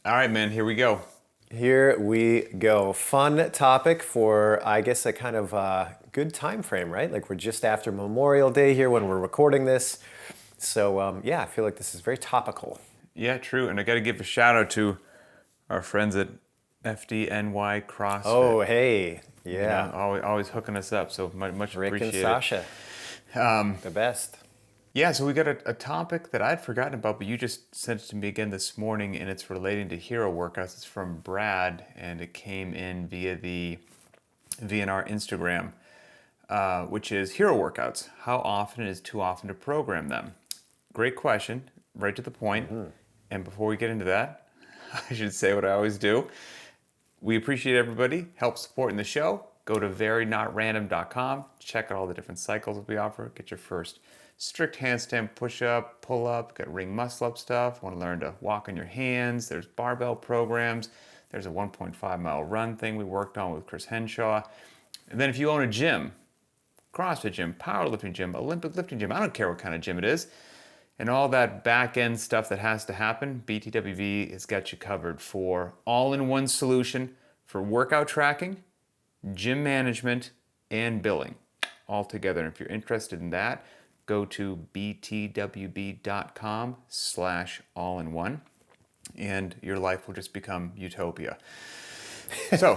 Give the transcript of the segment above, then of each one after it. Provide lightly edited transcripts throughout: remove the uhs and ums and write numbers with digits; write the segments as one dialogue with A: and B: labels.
A: All right, man, here we go.
B: Here we go. Fun topic for, I guess, a kind of good time frame, right? Like we're just after Memorial Day here when we're recording this. So, yeah, I feel like this is very topical.
A: Yeah, true. And I got to give a shout out to our friends at FDNY CrossFit.
B: Oh, hey.
A: You know,
B: Yeah.
A: always hooking us up. So much
B: Rick and
A: appreciated.
B: Sasha, the best.
A: Yeah, so we got a topic that I'd forgotten about, but you just sent it to me again this morning, and it's relating to hero workouts. It's from Brad, and it came in via the VNR Instagram, which is hero workouts. How often is too often to program them? Great question, right to the point. And before we get into that, I should say what I always do. We appreciate everybody. Help supporting the show. Go to verynotrandom.com. Check out all the different cycles that we offer. Get your first strict handstand push-up, pull-up. Got ring muscle-up stuff. Want to learn to walk on your hands. There's barbell programs. There's a 1.5-mile run thing we worked on with Chris Henshaw. And then if you own a gym, CrossFit gym, powerlifting gym, Olympic lifting gym, I don't care what kind of gym it is, and all that back-end stuff that has to happen, btwb has got you covered for all-in-one solution for workout tracking, gym management, and billing all together. And if you're interested in that, go to btwb.com/all-in-one, and your life will just become utopia. So,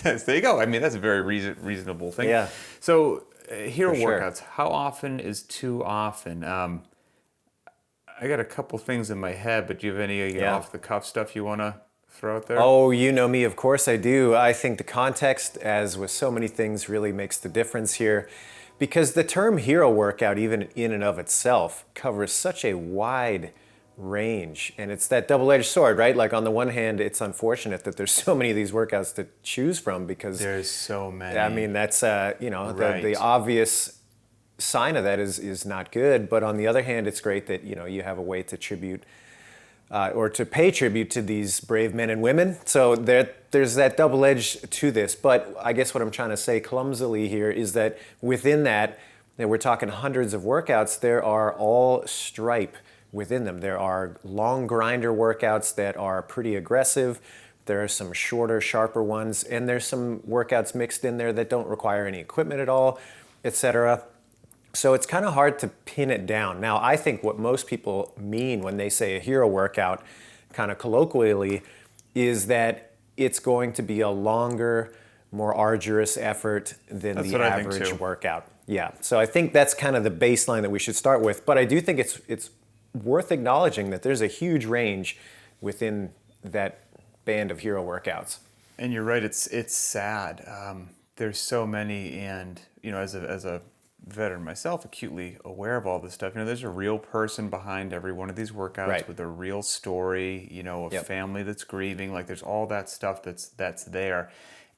A: there you go. I mean, that's a very reasonable thing.
B: Yeah,
A: So, hero
B: for sure.
A: workouts, how often is too often? I got a couple things in my head, but do you have any
B: Yeah.
A: off the cuff stuff you want to throw out there?
B: Oh, you know me, of course I do. I think the context, as with so many things, really makes the difference here. Because the term hero workout, even in and of itself, covers such a wide range. And it's that double-edged sword, right? Like on the one hand, it's unfortunate that there's so many of these workouts to choose from because,
A: There's so many.
B: I mean, that's, the
A: Right.
B: obvious sign of that is not good. But on the other hand, it's great that, you have a way to tribute or to pay tribute to these brave men and women. So there's that double edge to this. But I guess what I'm trying to say clumsily here is that within that we're talking hundreds of workouts, there are all stripe within them. There are long grinder workouts that are pretty aggressive. There are some shorter, sharper ones, and there's some workouts mixed in there that don't require any equipment at all, etc. So it's kind of hard to pin it down. Now, I think what most people mean when they say a hero workout, kind of colloquially, is that it's going to be a longer, more arduous effort than
A: That's
B: the
A: what I think
B: average
A: too.
B: workout. Yeah. So I think that's kind of the baseline that we should start with. But I do think it's worth acknowledging that there's a huge range within that band of hero workouts.
A: And you're right. It's sad. There's so many, and as a veteran myself, acutely aware of all this stuff. There's a real person behind every one of these workouts
B: Right.
A: with a real story. A
B: Yep.
A: family that's grieving. Like there's all that stuff that's there,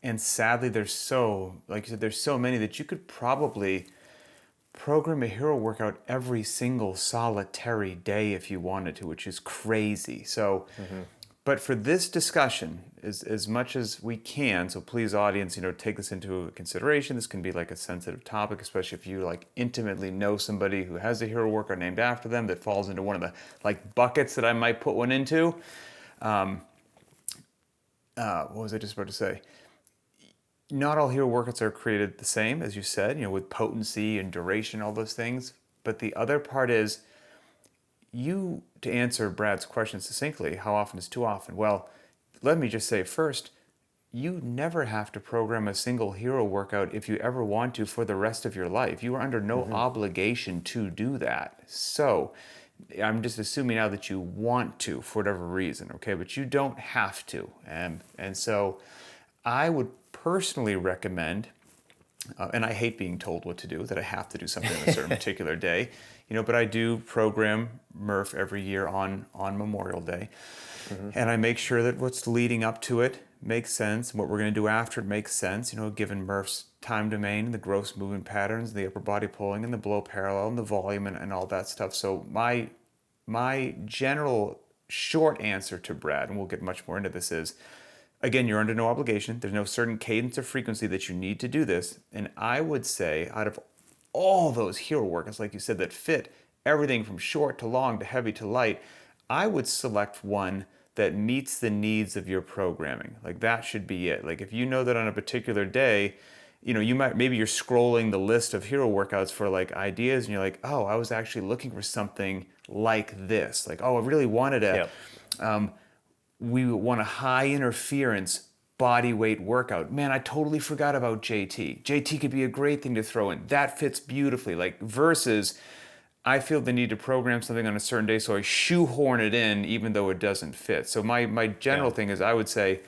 A: and sadly, like you said, there's so many that you could probably program a hero workout every single solitary day if you wanted to, which is crazy. So, but for this discussion, as much as we can, so please, audience, take this into consideration. This can be like a sensitive topic, especially if you like intimately know somebody who has a hero workout named after them that falls into one of the like buckets that I might put one into. What was I just about to say? Not all hero workouts are created the same, as you said, with potency and duration, all those things. But the other part is, to answer Brad's question succinctly, how often is too often? Well, let me just say first, you never have to program a single hero workout if you ever want to for the rest of your life. You are under no obligation to do that. So I'm just assuming now that you want to for whatever reason, okay? But you don't have to. And so I would personally recommend, and I hate being told what to do, that I have to do something on a certain particular day, but I do program Murph every year on Memorial Day. And I make sure that what's leading up to it makes sense, and what we're going to do after it makes sense, given Murph's time domain, the gross movement patterns, the upper body pulling, and the below parallel, and the volume, and all that stuff. So my general short answer to Brad, and we'll get much more into this, is, again, you're under no obligation. There's no certain cadence or frequency that you need to do this. And I would say, out of all those hero workouts, like you said, that fit everything from short to long to heavy to light, I would select one that meets the needs of your programming. Like that should be it. Like if you know that on a particular day, maybe you're scrolling the list of hero workouts for like ideas and you're like, oh, I was actually looking for something like this. Like, oh, I really wanted we want a high interference body weight workout. Man, I totally forgot about JT. JT could be a great thing to throw in. That fits beautifully. Like versus I feel the need to program something on a certain day, so I shoehorn it in even though it doesn't fit. So my general thing is I would say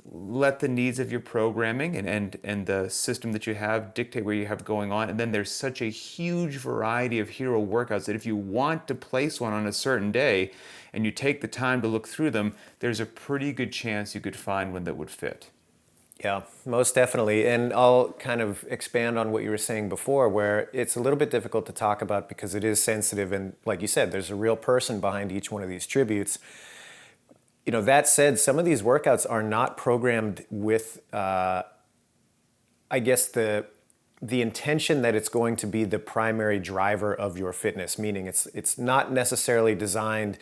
A: let the needs of your programming and the system that you have dictate where you have going on. And then there's such a huge variety of hero workouts that if you want to place one on a certain day and you take the time to look through them, there's a pretty good chance you could find one that would fit.
B: Yeah, most definitely. And I'll kind of expand on what you were saying before, where it's a little bit difficult to talk about because it is sensitive. And like you said, there's a real person behind each one of these tributes. That said, some of these workouts are not programmed with, I guess, the intention that it's going to be the primary driver of your fitness, meaning it's not necessarily designed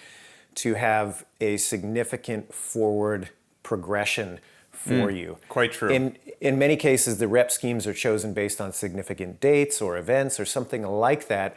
B: to have a significant forward progression for you.
A: Quite true.
B: In many cases, the rep schemes are chosen based on significant dates or events or something like that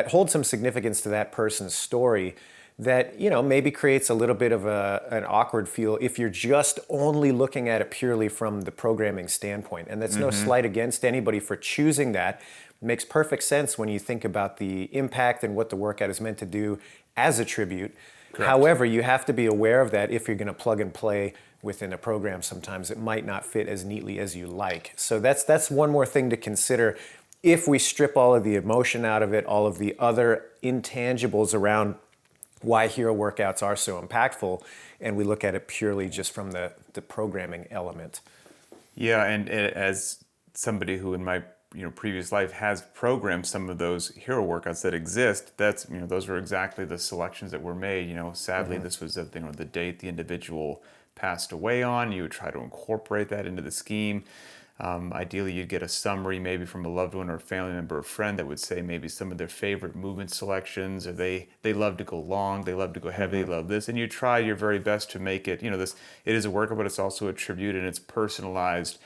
B: hold some significance to that person's story that, maybe creates a little bit of an awkward feel if you're just only looking at it purely from the programming standpoint. And that's no slight against anybody for choosing that. It makes perfect sense when you think about the impact and what the workout is meant to do as a tribute. Correct. However, you have to be aware of that if you're going to plug and play within a program. Sometimes it might not fit as neatly as you like. So that's one more thing to consider. If we strip all of the emotion out of it, all of the other intangibles around why hero workouts are so impactful, and we look at it purely just from the programming element.
A: Yeah, and as somebody who in my previous life has programmed some of those hero workouts that exist, that's those were exactly the selections that were made. Sadly, this was the date the individual passed away on. You would try to incorporate that into the scheme. Ideally, you'd get a summary maybe from a loved one or a family member or friend that would say maybe some of their favorite movement selections, or they love to go long, they love to go heavy, they love this, and you try your very best to make it, it is a workout, but it's also a tribute and it's personalized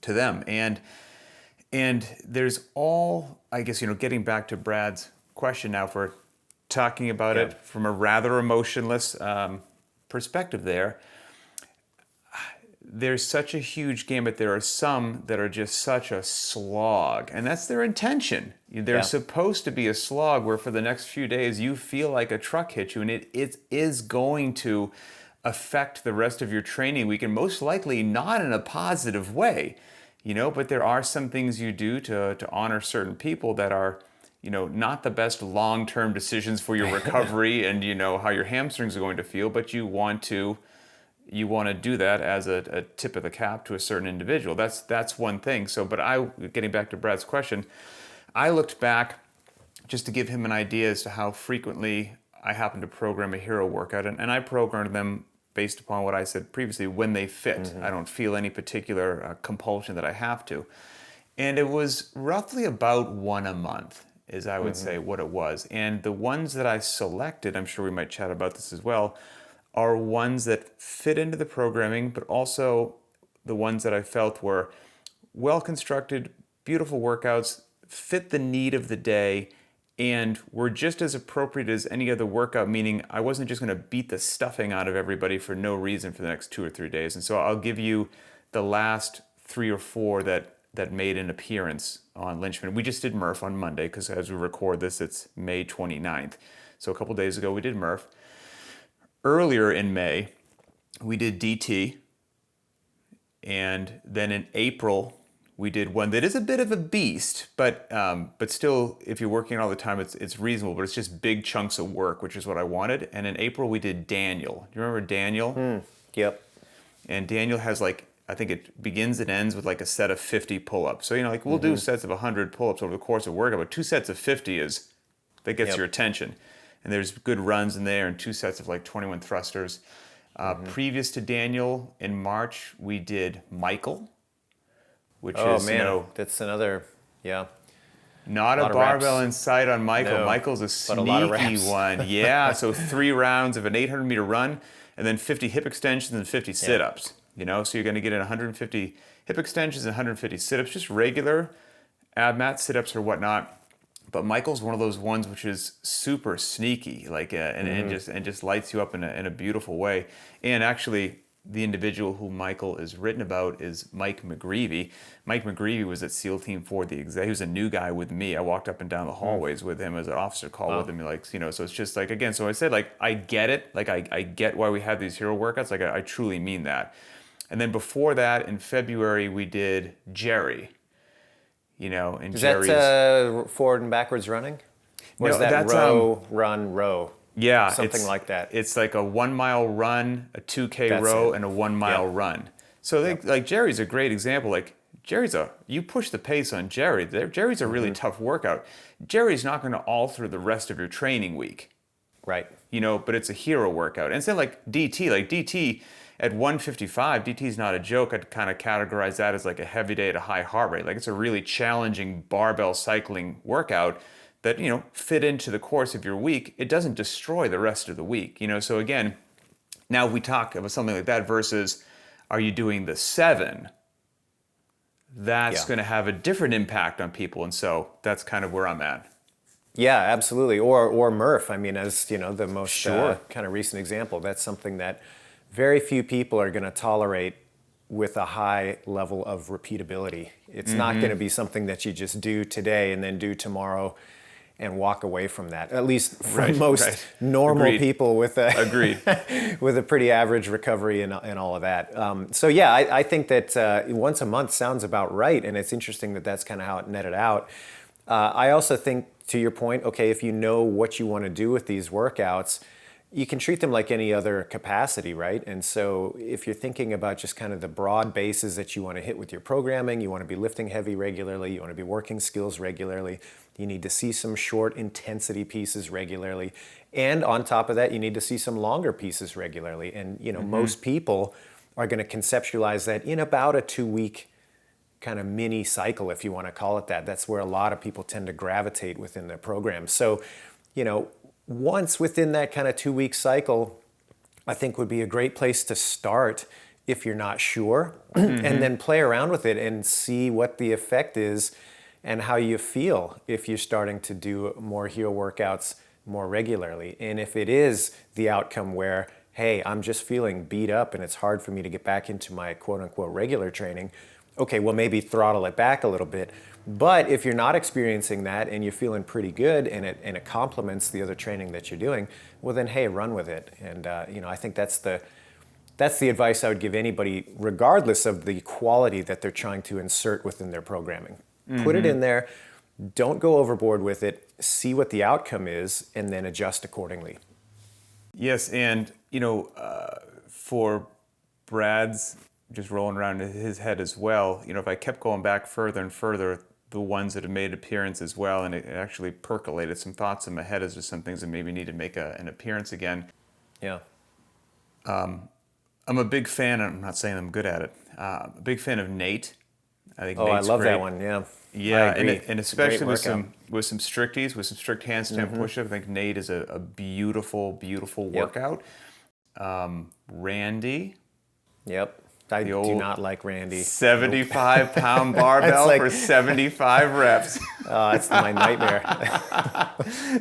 A: to them. And there's all, I guess, getting back to Brad's question now, if we're talking about it from a rather emotionless perspective there's such a huge gamut. There are some that are just such a slog, and that's their intention. They're supposed to be a slog where for the next few days you feel like a truck hit you, and it is going to affect the rest of your training week, and most likely not in a positive way. But there are some things you do to honor certain people that are, not the best long-term decisions for your recovery and, how your hamstrings are going to feel, but you want to do that as a tip of the cap to a certain individual. That's one thing. So, but getting back to Brad's question, I looked back just to give him an idea as to how frequently I happen to program a hero workout, and I programmed them based upon what I said previously, when they fit. I don't feel any particular compulsion that I have to. And it was roughly about one a month, is I would say what it was. And the ones that I selected, I'm sure we might chat about this as well, are ones that fit into the programming, but also the ones that I felt were well-constructed, beautiful workouts, fit the need of the day, and were just as appropriate as any other workout, meaning I wasn't just going to beat the stuffing out of everybody for no reason for the next 2 or 3 days. And so I'll give you the last 3 or 4 that made an appearance on Linchpin. We just did Murph on Monday, because as we record this, it's May 29th. So a couple days ago, we did Murph. Earlier in May, we did DT. And then in April, we did one that is a bit of a beast, but still, if you're working all the time, it's reasonable, but it's just big chunks of work, which is what I wanted. And in April, we did Daniel. Do you remember Daniel?
B: Yep.
A: And Daniel has I think it begins and ends with a set of 50 pull-ups. So, we'll do sets of 100 pull-ups over the course of a workout, but 2 sets of 50 that gets your attention. And there's good runs in there and 2 sets of 21 thrusters. Previous to Daniel, in March, we did Michael, which is,
B: that's another,
A: not a barbell in sight on Michael.
B: No,
A: Michael's a
B: but a lot of
A: sneaky
B: reps.
A: one. Yeah, so 3 rounds of an 800-meter run, and then 50 hip extensions and 50 sit-ups. You know, so you're going to get in 150 hip extensions and 150 sit-ups, just regular ab mat sit-ups or whatnot. But Michael's one of those ones which is super sneaky, like, and just lights you up in a beautiful way. And actually, the individual who Michael is written about is Mike McGreevy. Mike McGreevy was at SEAL Team 4. He was a new guy with me. I walked up and down the hallways with him as an officer call with him. Like, you know, so it's just like, again, so I said, like, I get it. Like, I get why we have these hero workouts. Like, I truly mean that. And then before that, in February, we did Jerry. You know, and
B: Is
A: Jerry's...
B: that forward and backwards running? Or
A: No,
B: is that
A: that's,
B: row, run, row?
A: Yeah,
B: Something like that.
A: It's like a 1 mile run, a 2K
B: That's
A: row,
B: it.
A: and a 1 mile run. So like Jerry's a great example. Like you push the pace on Jerry. Jerry's a really tough workout. Jerry's not going to alter the rest of your training week.
B: Right.
A: You know, but it's a hero workout. And instead, like DT at 155, DT is not a joke. I'd kind of categorize that as like a heavy day at a high heart rate. Like, it's a really challenging barbell cycling workout that, you know, fit into the course of your week. It doesn't destroy the rest of the week, you know. So again, now we talk about something like that versus, are you doing the 7? That's going to have a different impact on people. And so that's kind of where I'm at.
B: Yeah, absolutely. Or Murph. I mean, as you know, the most kind of recent example, that's something that very few people are going to tolerate with a high level of repeatability. It's not going to be something that you just do today and then do tomorrow and walk away from that. At least for most normal people with a with a pretty average recovery and all of that. So yeah, I think that once a month sounds about right, and it's interesting that that's kind of how it netted out. I also think, to your point, okay, if you know what you want to do with these workouts, you can treat them like any other capacity, right? And so if you're thinking about just kind of the broad bases that you want to hit with your programming, you want to be lifting heavy regularly, you want to be working skills regularly, you need to see some short intensity pieces regularly. And on top of that, you need to see some longer pieces regularly. And, you know, most people are going to conceptualize that in about a 2-week kind of mini cycle, if you want to call it that. That's where a lot of people tend to gravitate within their programs. So, you know, once within that kind of 2-week cycle, I think would be a great place to start if you're not sure, and then play around with it and see what the effect is and how you feel if you're starting to do more hero workouts more regularly. And if it is the outcome where, hey, I'm just feeling beat up and it's hard for me to get back into my quote unquote regular training, okay, well, maybe throttle it back a little bit. But if you're not experiencing that and you're feeling pretty good and it complements the other training that you're doing, well then, hey, run with it. And you know, I think that's the advice I would give anybody, regardless of the quality that they're trying to insert within their programming. Put it in there, don't go overboard with it, see what the outcome is, and then adjust accordingly.
A: Yes, and you know, for Brad's just rolling around in his head as well, you know, if I kept going back further and further, the ones that have made appearance as well, and it actually percolated some thoughts in my head as to some things that maybe need to make an appearance again.
B: Yeah.
A: I'm a big fan, and I'm not saying I'm good at it, a big fan of Nate. I think Nate's
B: I love
A: great.
B: that one, yeah.
A: Yeah, and especially with some stricties, with some strict handstand push-up, I think Nate is a beautiful, beautiful workout. Randy.
B: Yep. I do not like Randy.
A: 75-pound barbell for 75 reps.
B: That's my nightmare.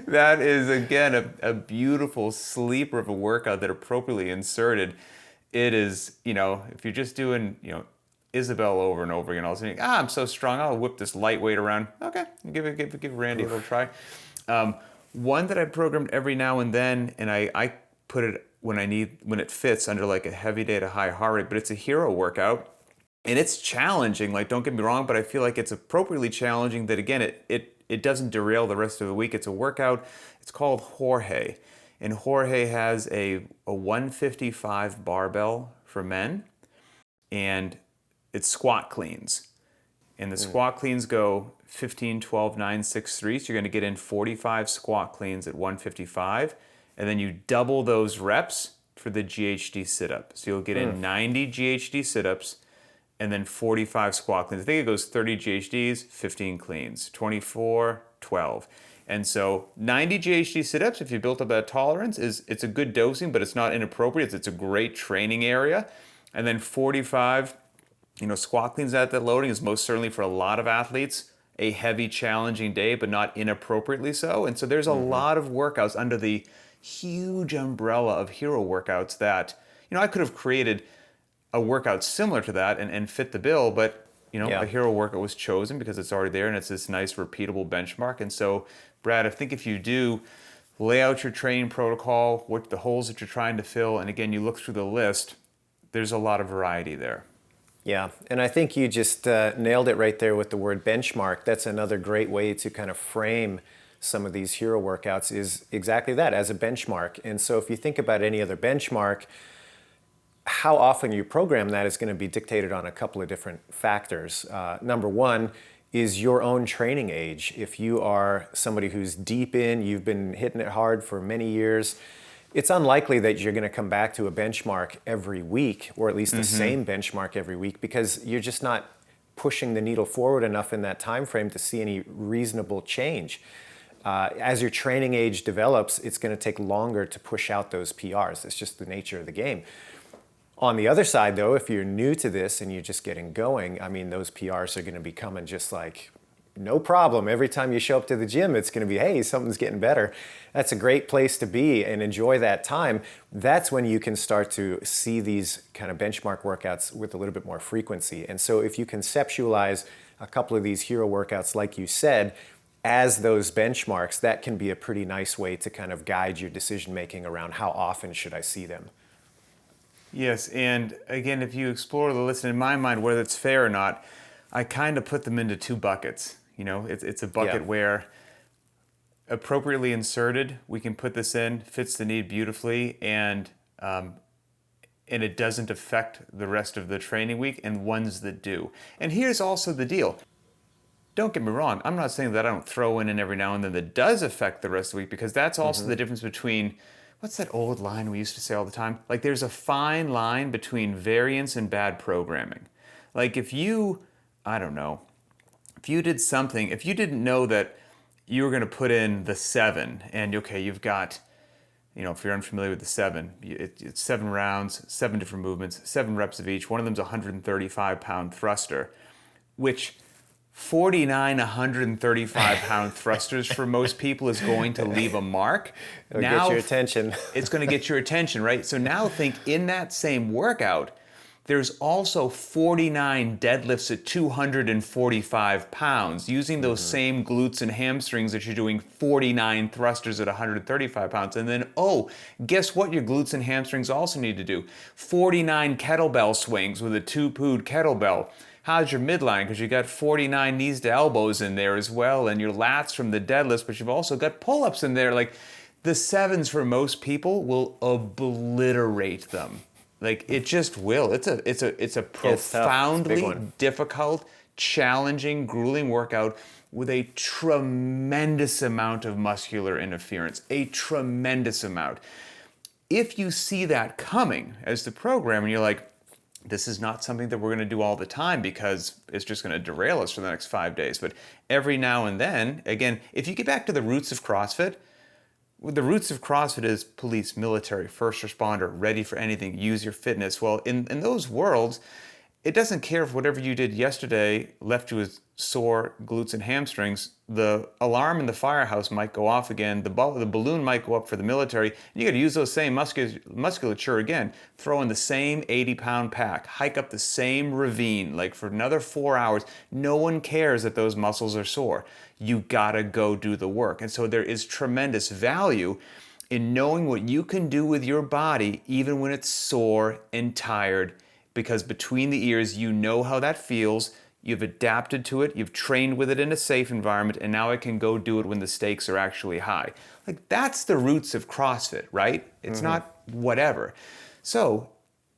A: That is, again, a beautiful sleeper of a workout that appropriately inserted. It is, you know, if you're just doing, you know, Isabel over and over again, all of a sudden, I'm so strong, I'll whip this lightweight around. Okay, give Randy a little try. One that I programmed every now and then, and I put it when it fits under like a heavy day at a high heart rate, but it's a hero workout, and it's challenging. Like, don't get me wrong, but I feel like it's appropriately challenging. That again, it doesn't derail the rest of the week. It's a workout. It's called Jorge, and Jorge has a 155 barbell for men, and it's squat cleans. And the squat cleans go 15, 12, 9, 6, 3. So you're going to get in 45 squat cleans at 155. And then you double those reps for the GHD sit-up. So you'll get in 90 GHD sit-ups and then 45 squat cleans. I think it goes 30 GHDs, 15 cleans, 24, 12. And so 90 GHD sit-ups, if you built up that tolerance, it's a good dosing, but it's not inappropriate. It's a great training area. And then 45, squat cleans at that loading is most certainly for a lot of athletes a heavy, challenging day, but not inappropriately so. And so there's a lot of workouts under the huge umbrella of hero workouts that, I could have created a workout similar to that and fit the bill, but a hero workout was chosen because it's already there and it's this nice repeatable benchmark. And so, Brad, I think if you do lay out your training protocol, what the holes that you're trying to fill, and again, you look through the list, there's a lot of variety there.
B: Yeah, and I think you just nailed it right there with the word benchmark. That's another great way to kind of frame some of these hero workouts, is exactly that, as a benchmark. And so if you think about any other benchmark, how often you program that is going to be dictated on a couple of different factors. Number one is your own training age. If you are somebody who's deep in, you've been hitting it hard for many years, it's unlikely that you're going to come back to a benchmark every week, or at least the same benchmark every week, because you're just not pushing the needle forward enough in that time frame to see any reasonable change. As your training age develops, it's going to take longer to push out those PRs. It's just the nature of the game. On the other side, though, if you're new to this and you're just getting going, I mean, those PRs are going to be coming just like no problem. Every time you show up to the gym, it's going to be, hey, something's getting better. That's a great place to be and enjoy that time. That's when you can start to see these kind of benchmark workouts with a little bit more frequency. And so if you conceptualize a couple of these hero workouts, like you said, as those benchmarks, that can be a pretty nice way to kind of guide your decision making around how often should I see them.
A: Yes, and again, if you explore the list, in my mind, whether it's fair or not, I kind of put them into two buckets. It's a bucket where appropriately inserted, we can put this in, fits the need beautifully, and it doesn't affect the rest of the training week, and ones that do. And here's also the deal. Don't get me wrong, I'm not saying that I don't throw in every now and then that does affect the rest of the week, because that's also the difference between, what's that old line we used to say all the time? Like, there's a fine line between variance and bad programming. Like, if you did something, if you didn't know that you were going to put in the 7, and okay, you've got, if you're unfamiliar with the 7, it's 7 rounds, 7 different movements, 7 reps of each. One of them's a 135-pound thruster, which 49 135-pound thrusters for most people is going to leave a mark.
B: It'll get your attention.
A: It's going to get your attention, right? So now think, in that same workout, there's also 49 deadlifts at 245 pounds, using those same glutes and hamstrings that you're doing 49 thrusters at 135 pounds. And then, guess what your glutes and hamstrings also need to do? 49 kettlebell swings with a 2-pood kettlebell. How's your midline? Because you got 49 knees to elbows in there as well, and your lats from the deadlifts, but you've also got pull-ups in there. Like, the 7s for most people will obliterate them. Like, it just will. It's a profoundly difficult, challenging, grueling workout with a tremendous amount of muscular interference. A tremendous amount. If you see that coming as the program, and you're like, this is not something that we're going to do all the time because it's just going to derail us for the next 5 days. But every now and then, again, if you get back to the roots of CrossFit, the roots of CrossFit is police, military, first responder, ready for anything, use your fitness. Well, in those worlds, it doesn't care if whatever you did yesterday left you with sore glutes and hamstrings. The alarm in the firehouse might go off again. The balloon might go up for the military. And you got to use those same musculature again. Throw in the same 80-pound pack. Hike up the same ravine, like for another 4 hours. No one cares that those muscles are sore. You got to go do the work. And so there is tremendous value in knowing what you can do with your body, even when it's sore and tired, because between the ears, you know how that feels. You've adapted to it, you've trained with it in a safe environment, and now I can go do it when the stakes are actually high. Like, that's the roots of CrossFit, right? It's not whatever. So,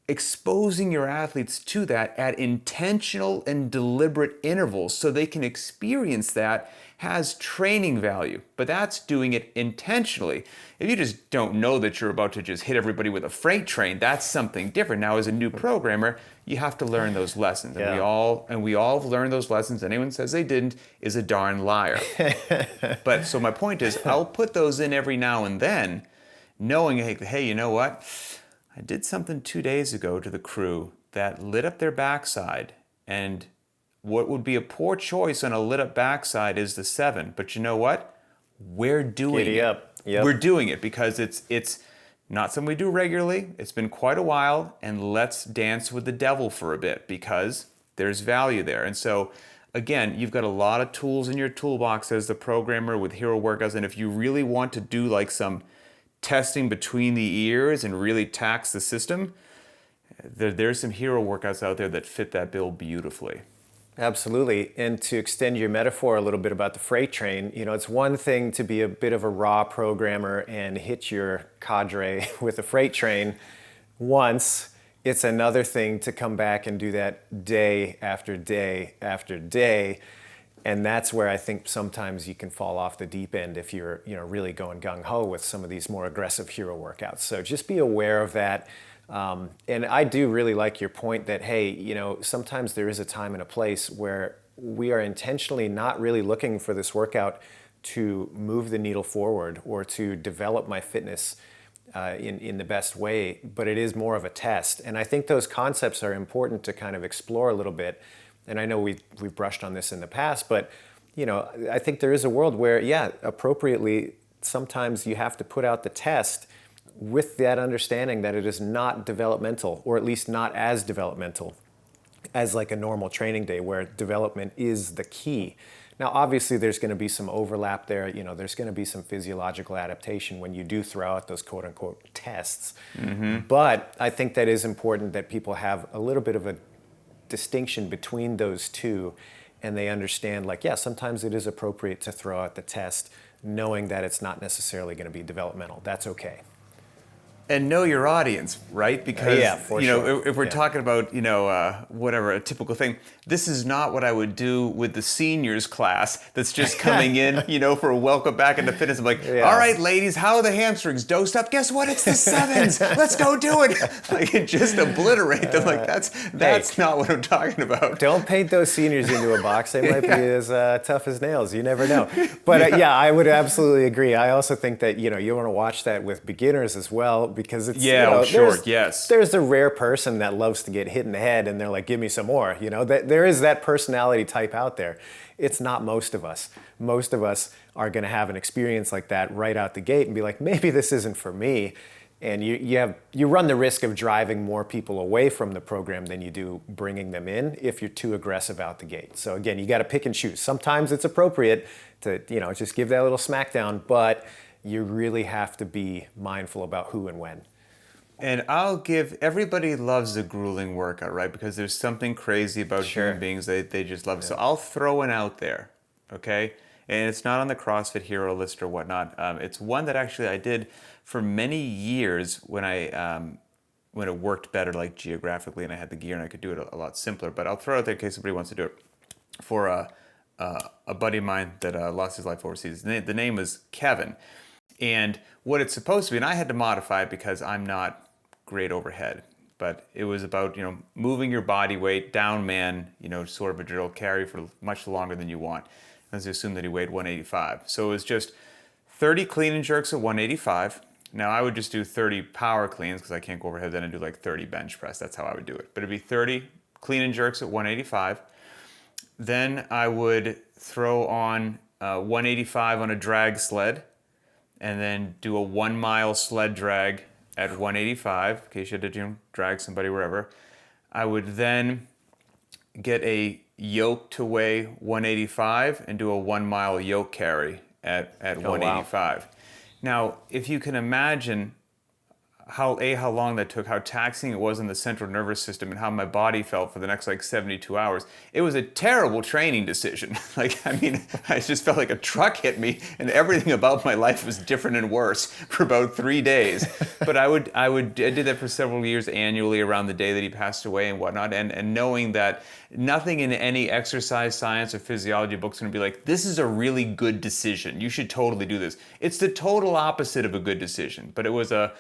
A: exposing your athletes to that at intentional and deliberate intervals so they can experience that has training value, but that's doing it intentionally. If you just don't know that you're about to just hit everybody with a freight train, that's something different. Now, as a new programmer, you have to learn those lessons, and we all have learned those lessons. Anyone says they didn't is a darn liar. But so my point is, I'll put those in every now and then, knowing, hey, you know what? I did something 2 days ago to the crew that lit up their backside, and what would be a poor choice on a lit up backside is the 7. But you know what? We're doing
B: Giddy
A: it.
B: up. Yep.
A: We're doing it because it's not something we do regularly. It's been quite a while, and let's dance with the devil for a bit because there's value there. And so, again, you've got a lot of tools in your toolbox as the programmer with hero workouts. And if you really want to do like some testing between the ears and really tax the system, there's some hero workouts out there that fit that bill beautifully.
B: Absolutely. And to extend your metaphor a little bit about the freight train, it's one thing to be a bit of a raw programmer and hit your cadre with a freight train once. It's another thing to come back and do that day after day after day. And that's where I think sometimes you can fall off the deep end if you're, really going gung-ho with some of these more aggressive hero workouts. So just be aware of that. And I do really like your point that, hey, sometimes there is a time and a place where we are intentionally not really looking for this workout to move the needle forward or to develop my fitness in the best way, but it is more of a test. And I think those concepts are important to kind of explore a little bit. And I know we've brushed on this in the past, but I think there is a world where, appropriately, sometimes you have to put out the test with that understanding that it is not developmental, or at least not as developmental as like a normal training day where development is the key. Now, obviously, there's going to be some overlap there. There's going to be some physiological adaptation when you do throw out those quote unquote tests. Mm-hmm. But I think that is important that people have a little bit of a distinction between those two, and they understand sometimes it is appropriate to throw out the test knowing that it's not necessarily going to be developmental. That's okay.
A: And know your audience, right? Because
B: sure.
A: if we're talking about whatever, a typical thing, this is not what I would do with the seniors class that's just coming in, for a welcome back into fitness. I'm like, all right, ladies, how are the hamstrings? Dosed up? Guess what? It's the 7s. Let's go do it. Like, just obliterate them. Like that's not what I'm talking about.
B: Don't paint those seniors into a box. They might be as tough as nails. You never know. But I would absolutely agree. I also think that you want to watch that with beginners as well. Because it's there's the rare person that loves to get hit in the head and they're like, give me some more. There is that personality type out there. It's not most of us. Most of us are going to have an experience like that right out the gate and be like, maybe this isn't for me. And you run the risk of driving more people away from the program than you do bringing them in if you're too aggressive out the gate. So again, you got to pick and choose. Sometimes it's appropriate to just give that little smackdown, but you really have to be mindful about who and when.
A: And everybody loves a grueling workout, right? Because there's something crazy about human beings. They just love it. So I'll throw one out there, okay? And it's not on the CrossFit Hero list or whatnot. It's one that actually I did for many years when it worked better, like geographically, and I had the gear and I could do it a lot simpler. But I'll throw it out there in case somebody wants to do it. For a buddy of mine that lost his life overseas. The name was Kevin. And what it's supposed to be, and I had to modify it because I'm not great overhead, but it was about, moving your body weight down, man, sort of a drill, carry for much longer than you want. Let's assume that he weighed 185. So it was just 30 clean and jerks at 185. Now I would just do 30 power cleans because I can't go overhead then and do like 30 bench press. That's how I would do it. But it'd be 30 clean and jerks at 185. Then I would throw on 185 on a drag sled, and then do a 1 mile sled drag at 185, in case you had to drag somebody wherever. I would then get a yoke to weigh 185 and do a 1 mile yoke carry at 185. Wow. Now, if you can imagine how long that took, how taxing it was on the central nervous system, and how my body felt for the next like 72 hours. It was a terrible training decision. Like, I mean, I just felt like a truck hit me, and everything about my life was different and worse for about 3 days. But I did that for several years annually around the day that he passed away and whatnot, and knowing that nothing in any exercise science or physiology book's going to be like, this is a really good decision, you should totally do this. It's the total opposite of a good decision. But it was a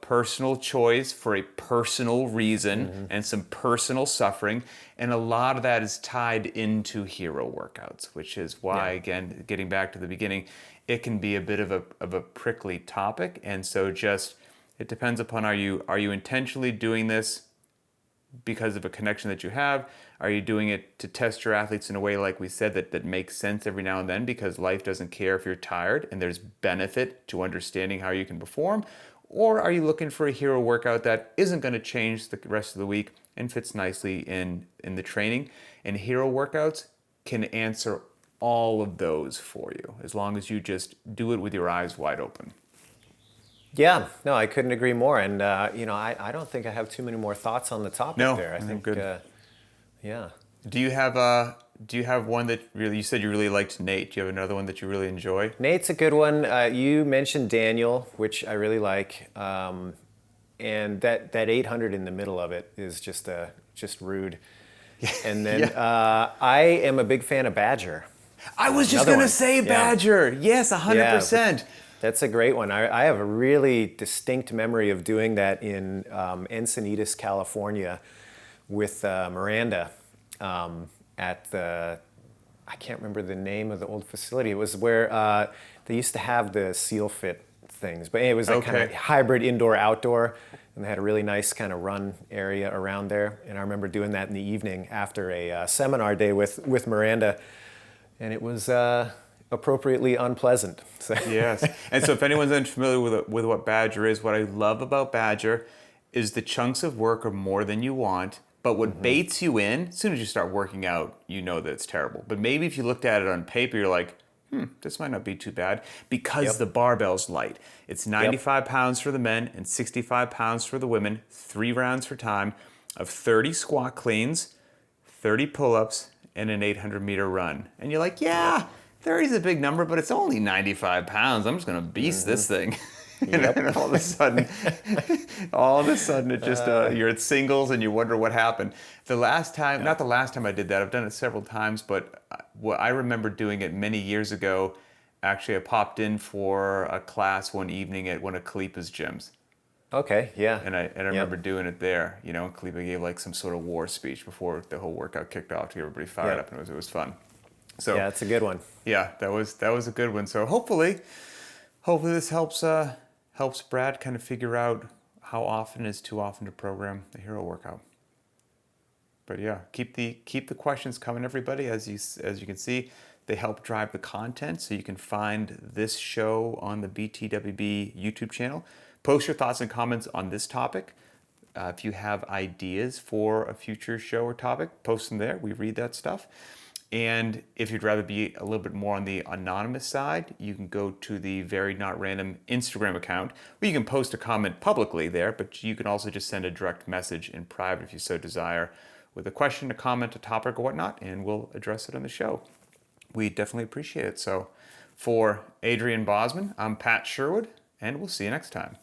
A: personal choice for a personal reason and some personal suffering. And a lot of that is tied into hero workouts, which is why, again, getting back to the beginning, it can be a bit of a prickly topic. And so it depends upon, are you intentionally doing this because of a connection that you have? Are you doing it to test your athletes in a way, like we said, that makes sense every now and then, because life doesn't care if you're tired and there's benefit to understanding how you can perform? Or are you looking for a hero workout that isn't going to change the rest of the week and fits nicely in the training? And hero workouts can answer all of those for you, as long as you just do it with your eyes wide open.
B: Yeah, no, I couldn't agree more. And, I don't think I have too many more thoughts on the topic there. I think,
A: good.
B: Yeah.
A: Do you have one that you said you really liked Nate? Do you have another one that you really enjoy?
B: Nate's a good one. You mentioned Daniel, which I really like. And that 800 in the middle of it is just rude. And then I am a big fan of Badger.
A: I was just going to say Badger. Yeah. Yes, 100%.
B: That's a great one. I have a really distinct memory of doing that in Encinitas, California with Miranda at the, I can't remember the name of the old facility. It was where they used to have the SEAL Fit things, but it was like kind of hybrid indoor-outdoor, and they had a really nice kind of run area around there. And I remember doing that in the evening after a seminar day with Miranda, and it was appropriately unpleasant. So.
A: Yes, and so if anyone's unfamiliar with what Badger is, what I love about Badger is the chunks of work are more than you want. But what baits you in, as soon as you start working out, you know that it's terrible. But maybe if you looked at it on paper, you're like, this might not be too bad, because the barbell's light. It's 95 pounds for the men and 65 pounds for the women, 3 rounds for time of 30 squat cleans, 30 pull-ups, and an 800-meter run. And you're like, 30 is a big number, but it's only 95 pounds. I'm just going to beast this thing. And all of a sudden, it just, you're at singles and you wonder what happened. The last time, not the last time I did that, I've done it several times, but I remember doing it many years ago. Actually, I popped in for a class one evening at one of Kalipa's gyms.
B: Okay, yeah.
A: And I remember doing it there. Kalipa gave like some sort of war speech before the whole workout kicked off to get everybody fired up, and it was fun. So
B: yeah, it's a good one.
A: Yeah, that was a good one. So hopefully this helps Brad kind of figure out how often is too often to program the hero workout. But yeah, keep the questions coming, everybody. As you can see, they help drive the content, so you can find this show on the btwb YouTube channel. Post your thoughts and comments on this topic. If you have ideas for a future show or topic, post them there. We read that stuff. And if you'd rather be a little bit more on the anonymous side, you can go to the Very Not Random Instagram account, where you can post a comment publicly there, but you can also just send a direct message in private if you so desire, with a question, a comment, a topic, or whatnot, and we'll address it on the show. We definitely appreciate it. So for Adrian Bosman, I'm Pat Sherwood, and we'll see you next time.